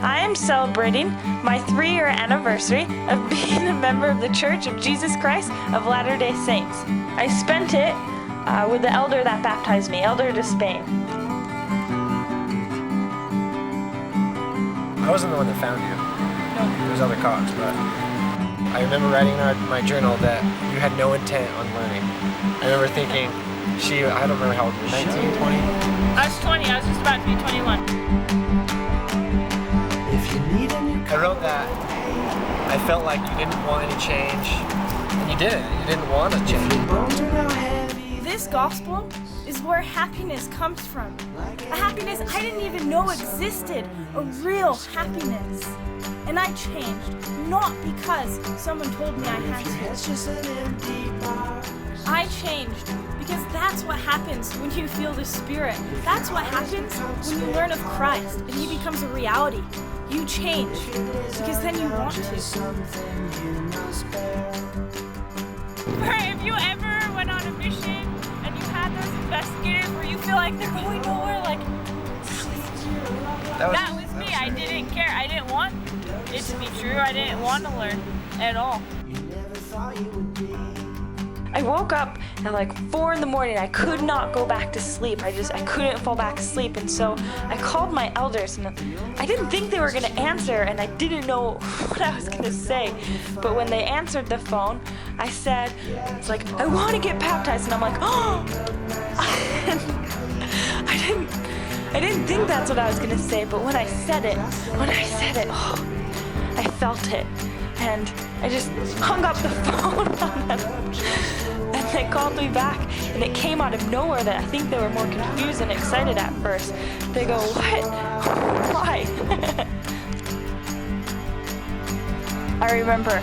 I am celebrating my 3-year anniversary of being a member of the Church of Jesus Christ of Latter-day Saints. I spent it with the elder that baptized me, Elder Despain. I wasn't the one that found you. No. There's other cops, but I remember writing in my journal that you had no intent on learning. I remember thinking, I don't remember how old you were, 19, 20? I was 20, I was just about to be 21. I wrote that I felt like you didn't want any change, and you didn't. You didn't want to change. This gospel is where happiness comes from. A happiness I didn't even know existed, a real happiness. And I changed, not because someone told me I had to. I changed because that's what happens when you feel the Spirit. That's what happens when you learn of Christ and He becomes a reality. You change because then you want to. If you ever went on a mission and you had those investigators where you feel like they're going nowhere, like, that was me. I didn't care. I didn't want it to be true. I didn't want to learn at all. I woke up at like 4 in the morning. I could not go back to sleep. I couldn't fall back asleep. And so I called my elders, and I didn't think they were going to answer, and I didn't know what I was going to say. But when they answered the phone, I said, it's like, I want to get baptized. And I'm like, oh! I didn't think that's what I was going to say, but when I said it, oh, I felt it. And I just hung up the phone on them. And they called me back, and it came out of nowhere that I think they were more confused and excited at first. They go, what? Why? I remember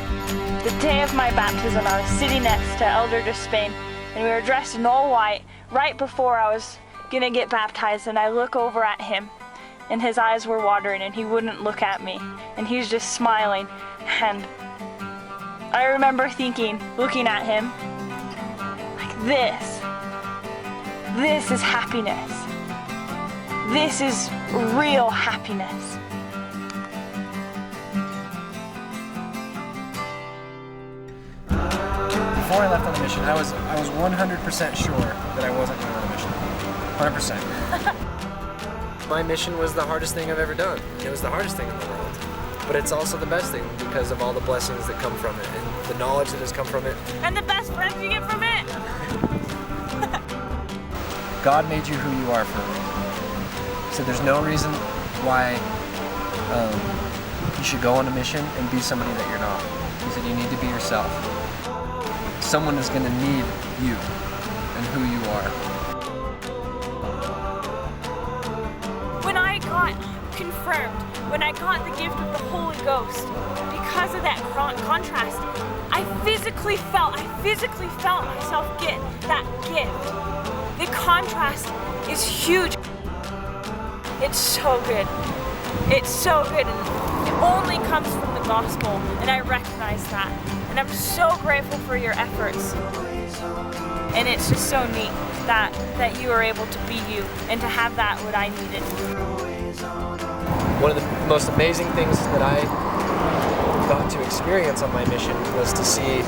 the day of my baptism, I was sitting next to Elder Despain, and we were dressed in all white right before I was gonna get baptized, and I look over at him, and his eyes were watering, and he wouldn't look at me, and he's just smiling. And I remember thinking, looking at him, like, this is happiness. This is real happiness. Before I left on the mission, I was 100% sure that I wasn't going on a mission. 100%. My mission was the hardest thing I've ever done. It was the hardest thing in the world. But it's also the best thing because of all the blessings that come from it and the knowledge that has come from it. And the best friends you get from it. God made you who you are for a reason. So there's no reason why you should go on a mission and be somebody that you're not. He said you need to be yourself. Someone is going to need you and who you are. When I got confirmed, when I got the gift of the Holy Ghost, because of that contrast, I physically felt myself get that gift. The contrast is huge. It's so good. It's so good, and it only comes from the gospel, and I recognize that. And I'm so grateful for your efforts. And it's just so neat that you were able to be you and to have that what I needed. One of the most amazing things that I got to experience on my mission was to see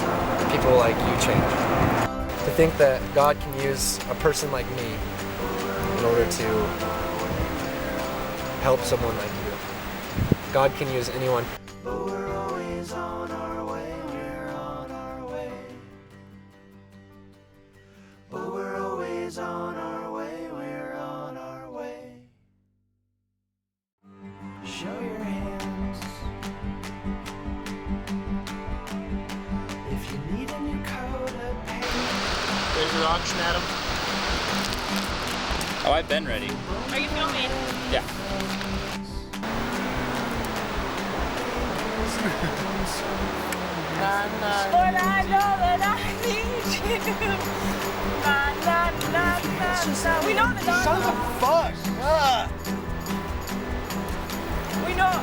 people like you change. To think that God can use a person like me in order to help someone like you. God can use anyone. But we're always on our way, we're on our way. But we're always on our way, we're on our way. Show your hands. If you need a new coat of paint. There's your auction, Adam. Oh, I've been ready. Are you filming? Yeah. But I know that I need you. We know the Son of a fuck! We know.